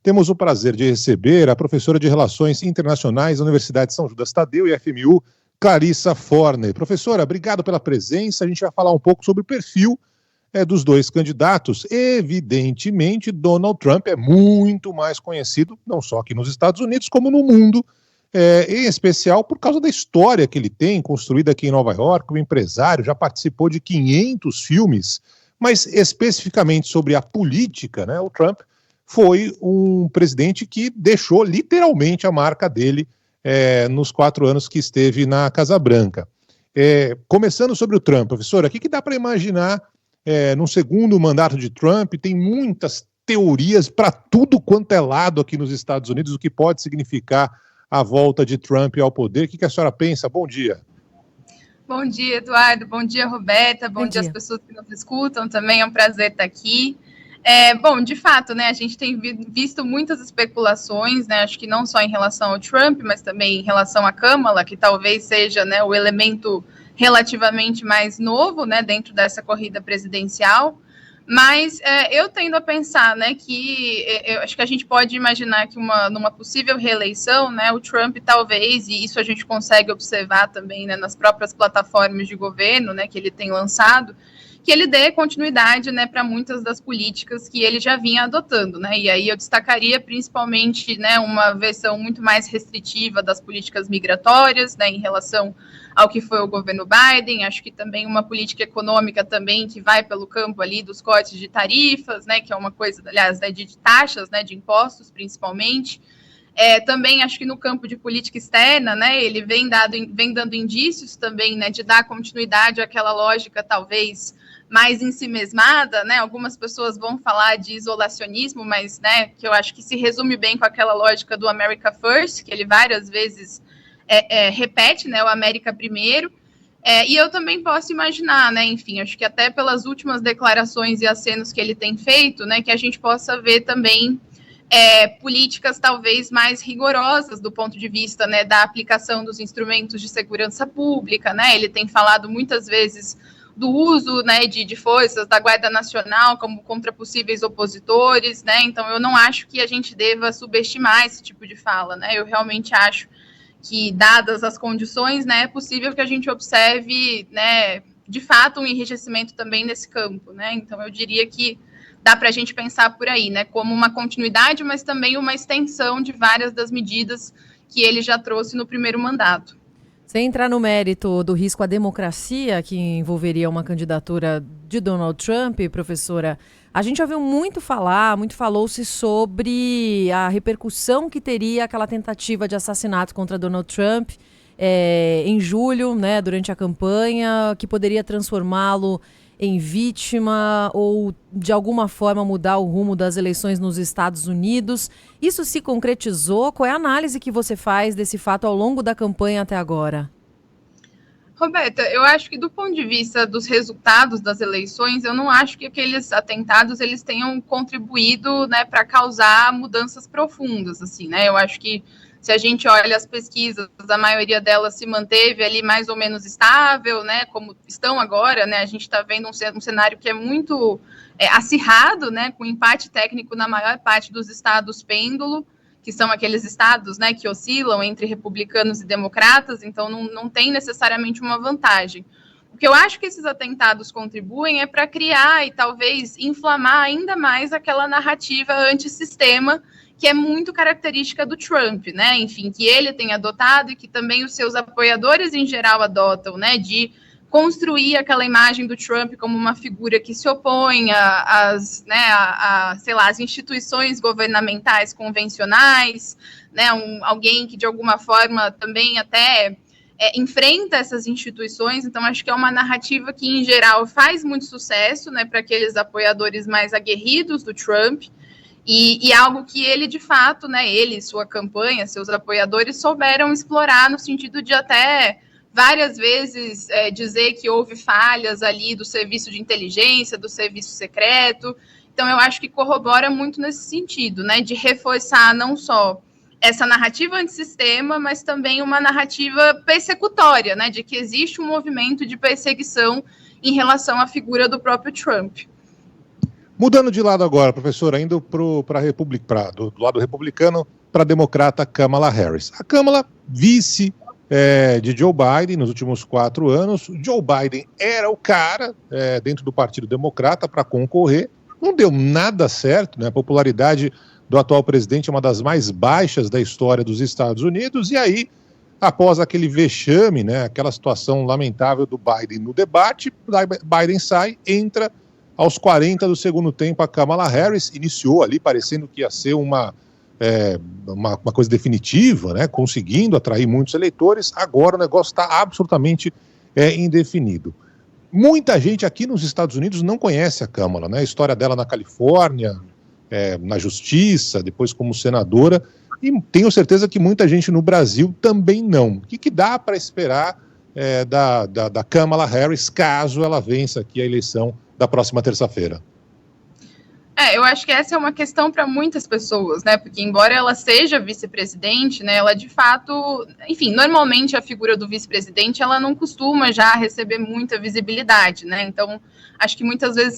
temos o prazer de receber a professora de Relações Internacionais da Universidade de São Judas Tadeu e FMU, Clarissa Forner. Professora, obrigado pela presença. A gente vai falar um pouco sobre o perfil dos dois candidatos. Evidentemente, Donald Trump é muito mais conhecido, não só aqui nos Estados Unidos, como no mundo, em especial por causa da história que ele tem, construída aqui em Nova York, como empresário, já participou de 500 filmes, mas especificamente sobre a política, né, o Trump foi um presidente que deixou literalmente a marca dele nos 4 anos que esteve na Casa Branca. Começando sobre o Trump, professora, o que dá para imaginar no segundo mandato de Trump? Tem muitas teorias para tudo quanto é lado aqui nos Estados Unidos, o que pode significar a volta de Trump ao poder. O que a senhora pensa? Bom dia. Bom dia, Eduardo. Bom dia, Roberta. Bom dia às pessoas que nos escutam. Também é um prazer estar aqui. Bom, de fato, né, a gente tem visto muitas especulações, né, acho que não só em relação ao Trump, mas também em relação à Kamala, que talvez seja, né, o elemento relativamente mais novo, né, dentro dessa corrida presidencial. Mas eu tendo a pensar, né, que eu acho que a gente pode imaginar que numa possível reeleição, né, o Trump talvez, e isso a gente consegue observar também, né, nas próprias plataformas de governo, né, que ele tem lançado, que ele dê continuidade, né, para muitas das políticas que ele já vinha adotando, né, e aí eu destacaria principalmente, né, uma versão muito mais restritiva das políticas migratórias, né, em relação ao que foi o governo Biden. Acho que também uma política econômica também que vai pelo campo ali dos cortes de tarifas, né, que é uma coisa, aliás, né, de taxas, né, de impostos principalmente. Também acho que no campo de política externa, né, ele vem dando indícios também, né, de dar continuidade àquela lógica talvez mais ensimesmada, né, algumas pessoas vão falar de isolacionismo, mas, né, que eu acho que se resume bem com aquela lógica do America First, que ele várias vezes repete, né, o América primeiro. E eu também posso imaginar, né, enfim, acho que até pelas últimas declarações e acenos que ele tem feito, né, que a gente possa ver também políticas talvez mais rigorosas do ponto de vista, né, da aplicação dos instrumentos de segurança pública, né, ele tem falado muitas vezes do uso, né, de forças da Guarda Nacional como contra possíveis opositores, né, então eu não acho que a gente deva subestimar esse tipo de fala, né, eu realmente acho que, dadas as condições, né, é possível que a gente observe, né, de fato um enrijecimento também nesse campo, né, então eu diria que dá para a gente pensar por aí, né, como uma continuidade, mas também uma extensão de várias das medidas que ele já trouxe no primeiro mandato. Sem entrar no mérito do risco à democracia, que envolveria uma candidatura de Donald Trump, professora, a gente ouviu muito falou-se sobre a repercussão que teria aquela tentativa de assassinato contra Donald Trump em julho, né, durante a campanha, que poderia transformá-lo em vítima ou, de alguma forma, mudar o rumo das eleições nos Estados Unidos. Isso se concretizou? Qual é a análise que você faz desse fato ao longo da campanha até agora? Roberta, eu acho que do ponto de vista dos resultados das eleições, eu não acho que aqueles atentados eles tenham contribuído, né, para causar mudanças profundas, assim, né? Eu acho que se a gente olha as pesquisas, a maioria delas se manteve ali mais ou menos estável, né, como estão agora, né, a gente está vendo um cenário que é muito acirrado, né, com empate técnico na maior parte dos estados pêndulo, que são aqueles estados, né, que oscilam entre republicanos e democratas, então não tem necessariamente uma vantagem. O que eu acho que esses atentados contribuem é para criar e talvez inflamar ainda mais aquela narrativa antissistema que é muito característica do Trump, né? Enfim, que ele tem adotado e que também os seus apoiadores em geral adotam, né? De construir aquela imagem do Trump como uma figura que se opõe às, né, sei lá, às instituições governamentais convencionais, né? Alguém que de alguma forma também até enfrenta essas instituições. Então acho que é uma narrativa que em geral faz muito sucesso, né? Para aqueles apoiadores mais aguerridos do Trump. E algo que ele, de fato, né, ele, sua campanha, seus apoiadores souberam explorar no sentido de até várias vezes dizer que houve falhas ali do serviço de inteligência, do serviço secreto. Então, eu acho que corrobora muito nesse sentido, né, de reforçar não só essa narrativa antissistema, mas também uma narrativa persecutória, né, de que existe um movimento de perseguição em relação à figura do próprio Trump. Mudando de lado agora, professor, indo do lado republicano para a democrata Kamala Harris. A Kamala, vice de Joe Biden nos últimos 4 anos. Joe Biden era o cara dentro do Partido Democrata para concorrer. Não deu nada certo, né? A popularidade do atual presidente é uma das mais baixas da história dos Estados Unidos. E aí, após aquele vexame, né, aquela situação lamentável do Biden no debate, Biden sai, entra aos 40 do segundo tempo. A Kamala Harris iniciou ali parecendo que ia ser uma coisa definitiva, né, conseguindo atrair muitos eleitores. Agora o negócio está absolutamente indefinido. Muita gente aqui nos Estados Unidos não conhece a Kamala, né, a história dela na Califórnia, na justiça, depois como senadora, e tenho certeza que muita gente no Brasil também não. O que dá para esperar da Kamala Harris caso ela vença aqui a eleição da próxima terça-feira? Eu acho que essa é uma questão para muitas pessoas, né? Porque embora ela seja vice-presidente, né, ela de fato, enfim, normalmente a figura do vice-presidente ela não costuma já receber muita visibilidade, né? Então, acho que muitas vezes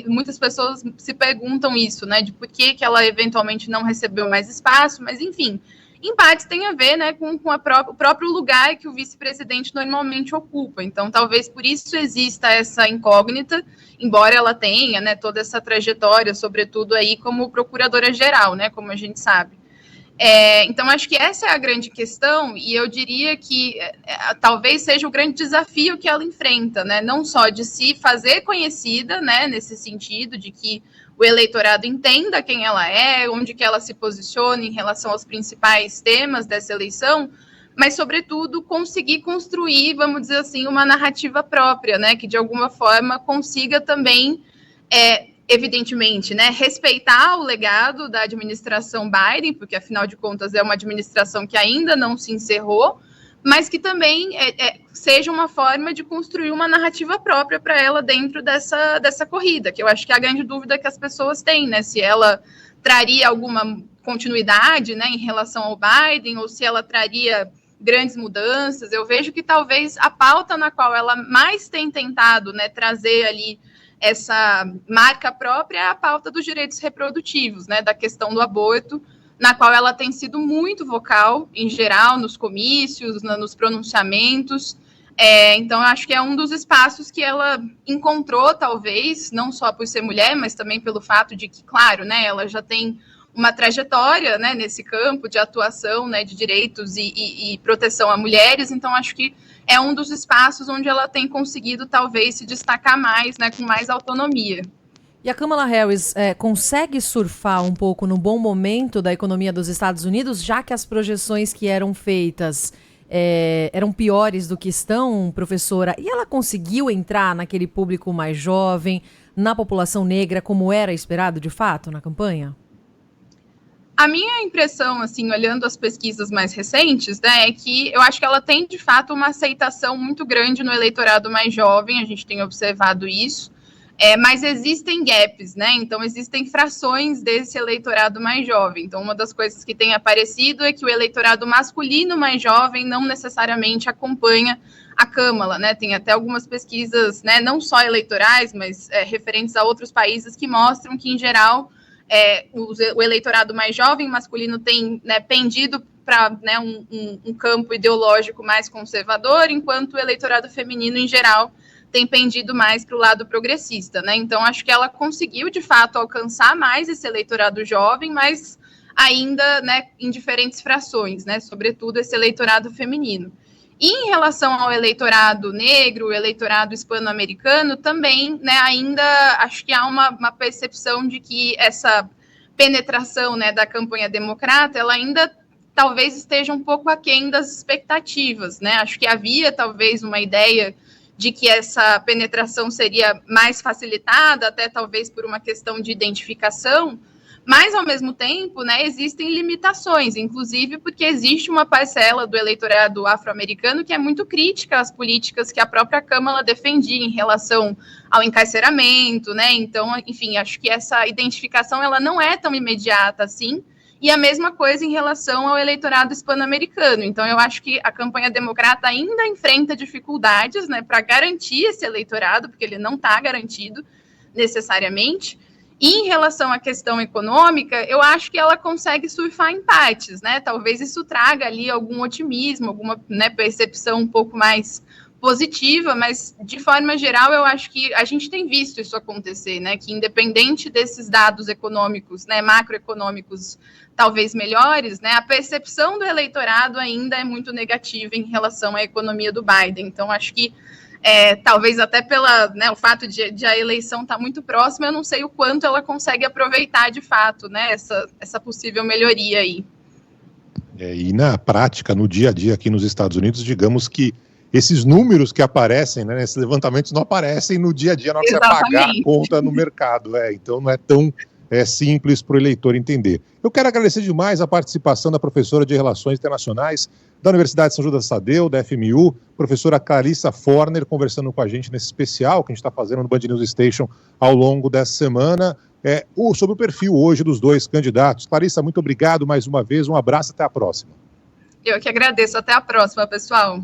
muitas pessoas se perguntam isso, né? De por que ela eventualmente não recebeu mais espaço, mas enfim. Empates tem a ver, né, com o próprio lugar que o vice-presidente normalmente ocupa. Então, talvez por isso exista essa incógnita, embora ela tenha, né, toda essa trajetória, sobretudo aí como procuradora-geral, né, como a gente sabe. Então, acho que essa é a grande questão, e eu diria que talvez seja o grande desafio que ela enfrenta, né, não só de se fazer conhecida, né, nesse sentido de que o eleitorado entenda quem ela é, onde que ela se posiciona em relação aos principais temas dessa eleição, mas, sobretudo, conseguir construir, vamos dizer assim, uma narrativa própria, né, que, de alguma forma, consiga também, evidentemente, né, respeitar o legado da administração Biden, porque, afinal de contas, é uma administração que ainda não se encerrou, mas que também seja uma forma de construir uma narrativa própria para ela dentro dessa corrida, que eu acho que é a grande dúvida que as pessoas têm, né, se ela traria alguma continuidade, né, em relação ao Biden, ou se ela traria grandes mudanças. Eu vejo que talvez a pauta na qual ela mais tem tentado, né, trazer ali essa marca própria é a pauta dos direitos reprodutivos, né, da questão do aborto, na qual ela tem sido muito vocal, em geral, nos comícios, nos pronunciamentos. Então, eu acho que é um dos espaços que ela encontrou, talvez, não só por ser mulher, mas também pelo fato de que, claro, né, ela já tem uma trajetória, né, nesse campo de atuação, né, de direitos e proteção a mulheres. Então, acho que é um dos espaços onde ela tem conseguido, talvez, se destacar mais, né, com mais autonomia. E a Kamala Harris consegue surfar um pouco no bom momento da economia dos Estados Unidos, já que as projeções que eram feitas eram piores do que estão, professora? E ela conseguiu entrar naquele público mais jovem, na população negra, como era esperado, de fato, na campanha? A minha impressão, assim, olhando as pesquisas mais recentes, né, é que eu acho que ela tem, de fato, uma aceitação muito grande no eleitorado mais jovem, a gente tem observado isso. Mas existem gaps, né? Então, existem frações desse eleitorado mais jovem. Então, uma das coisas que tem aparecido é que o eleitorado masculino mais jovem não necessariamente acompanha a Kamala, né? Tem até algumas pesquisas, né, não só eleitorais, mas referentes a outros países, que mostram que, em geral, o eleitorado mais jovem masculino tem, né, pendido para, né, um campo ideológico mais conservador, enquanto o eleitorado feminino, em geral, tem pendido mais para o lado progressista, né? Então, acho que ela conseguiu, de fato, alcançar mais esse eleitorado jovem, mas ainda, né, em diferentes frações, né? Sobretudo esse eleitorado feminino. E em relação ao eleitorado negro, o eleitorado hispano-americano, também, né, ainda acho que há uma percepção de que essa penetração, né, da campanha democrata, ela ainda talvez esteja um pouco aquém das expectativas, né? Acho que havia talvez uma ideia de que essa penetração seria mais facilitada, até talvez por uma questão de identificação, mas, ao mesmo tempo, né, existem limitações, inclusive porque existe uma parcela do eleitorado afro-americano que é muito crítica às políticas que a própria Kamala defendia em relação ao encarceramento, né? Então, enfim, acho que essa identificação ela não é tão imediata assim. E a mesma coisa em relação ao eleitorado hispano-americano. Então, eu acho que a campanha democrata ainda enfrenta dificuldades, né, para garantir esse eleitorado, porque ele não está garantido. necessariamente. E em relação à questão econômica, eu acho que ela consegue surfar em partes, né? Talvez isso traga ali algum otimismo, alguma, né, percepção um pouco mais positiva, mas de forma geral eu acho que a gente tem visto isso acontecer, né? Que independente desses dados econômicos, né, macroeconômicos talvez melhores, né, a percepção do eleitorado ainda é muito negativa em relação à economia do Biden. Então acho que talvez até pela, né, o fato de a eleição estar muito próxima, eu não sei o quanto ela consegue aproveitar de fato, né, essa possível melhoria aí. E na prática, no dia a dia aqui nos Estados Unidos, digamos que esses números que aparecem, né, esses levantamentos não aparecem no dia a dia na hora que você vai pagar a conta no mercado. Então não é tão simples para o eleitor entender. Eu quero agradecer demais a participação da professora de Relações Internacionais da Universidade São Judas Tadeu, da FMU, professora Clarissa Forner, conversando com a gente nesse especial que a gente está fazendo no Band News Station ao longo dessa semana, sobre o perfil hoje dos dois candidatos. Clarissa, muito obrigado mais uma vez, um abraço, até a próxima. Eu que agradeço, até a próxima, pessoal.